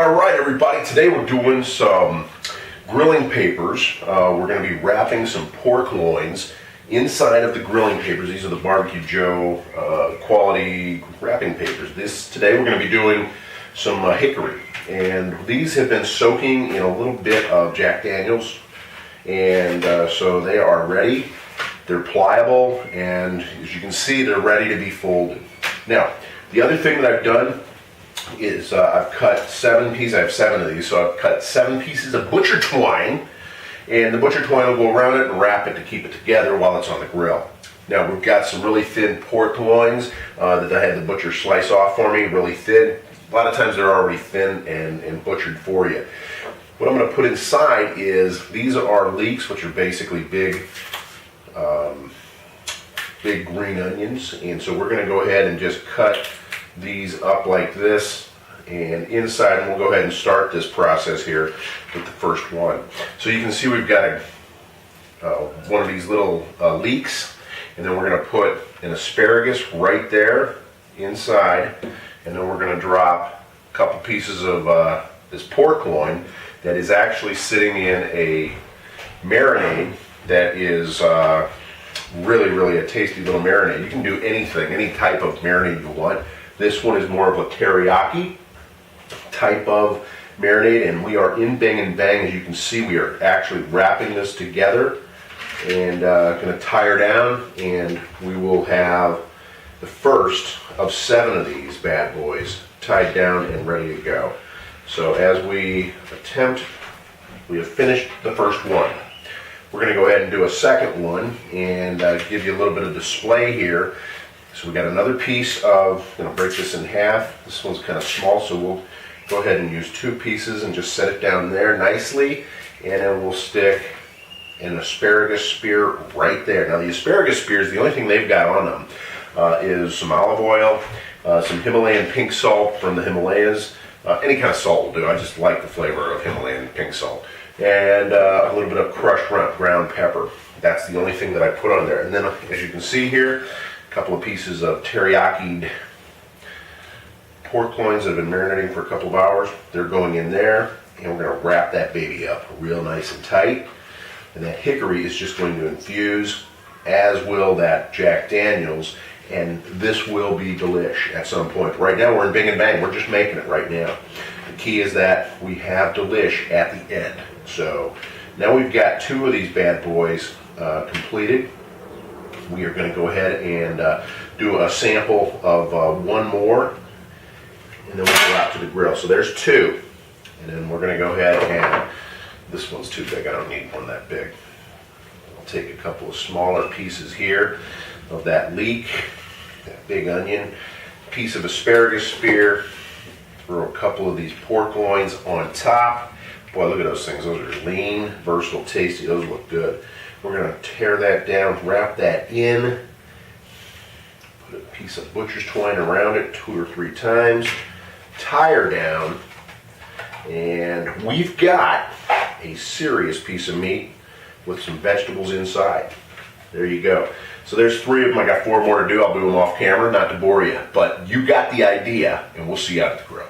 Alright everybody, today we're doing some grilling papers. We're going to be wrapping some pork loins inside of the grilling papers. These are the Barbeque Joe quality wrapping papers. Today we're going to be doing some hickory. And these have been soaking in a little bit of Jack Daniels. And so they are ready. They're pliable, and as you can see, they're ready to be folded. Now, the other thing that I've done is I've cut 7 pieces. I have 7 of these, so I've cut 7 pieces of butcher twine, and the butcher twine will go around it and wrap it to keep it together while it's on the grill. Now we've got some really thin pork loins that I had the butcher slice off for me, really thin. A lot of times they're already thin and butchered for you. What I'm going to put inside is, these are leeks, which are basically big green onions, and so we're going to go ahead and just cut these up like this, and inside, and we'll go ahead and start this process here with the first one. So you can see we've got one of these little leeks, and then we're going to put an asparagus right there inside, and then we're going to drop a couple pieces of this pork loin that is actually sitting in a marinade that is really a tasty little marinade. You can do anything, any type of marinade you want. This one is more of a teriyaki type of marinade, and we are in Bang and Bang. As you can see, we are actually wrapping this together and going to tie her down, and we will have the first of 7 of these bad boys tied down and ready to go. So as we have finished the first one. We're going to go ahead and do a second one and give you a little bit of display here. So we got another piece of, I'm going to break this in half. This one's kind of small, so we'll go ahead and use 2 pieces and just set it down there nicely. And then we'll stick an asparagus spear right there. Now the asparagus spears, the only thing they've got on them is some olive oil, some Himalayan pink salt from the Himalayas. Any kind of salt will do. I just like the flavor of Himalayan pink salt. And a little bit of crushed ground pepper. That's the only thing that I put on there. And then, as you can see here, a couple of pieces of teriyaki pork loins that have been marinating for a couple of hours. They're going in there, and we're going to wrap that baby up real nice and tight. And that hickory is just going to infuse, as will that Jack Daniels, and this will be delish at some point. Right now we're in Bing and Bang. We're just making it right now. The key is that we have delish at the end. So now we've got 2 of these bad boys completed. We are going to go ahead and do a sample of 1 more, and then we'll go out to the grill. So there's 2, and then we're going to go ahead and, this one's too big, I don't need one that big. I'll take a couple of smaller pieces here of that leek, that big onion, piece of asparagus spear, throw a couple of these pork loins on top. Boy, look at those things. Those are lean, versatile, tasty. Those look good. We're going to tear that down, wrap that in, put a piece of butcher's twine around it 2 or 3 times, tie her down, and we've got a serious piece of meat with some vegetables inside. There you go. So there's 3 of them. I got 4 more to do. I'll do them off camera, not to bore you. But you got the idea, and we'll see you out at the grill.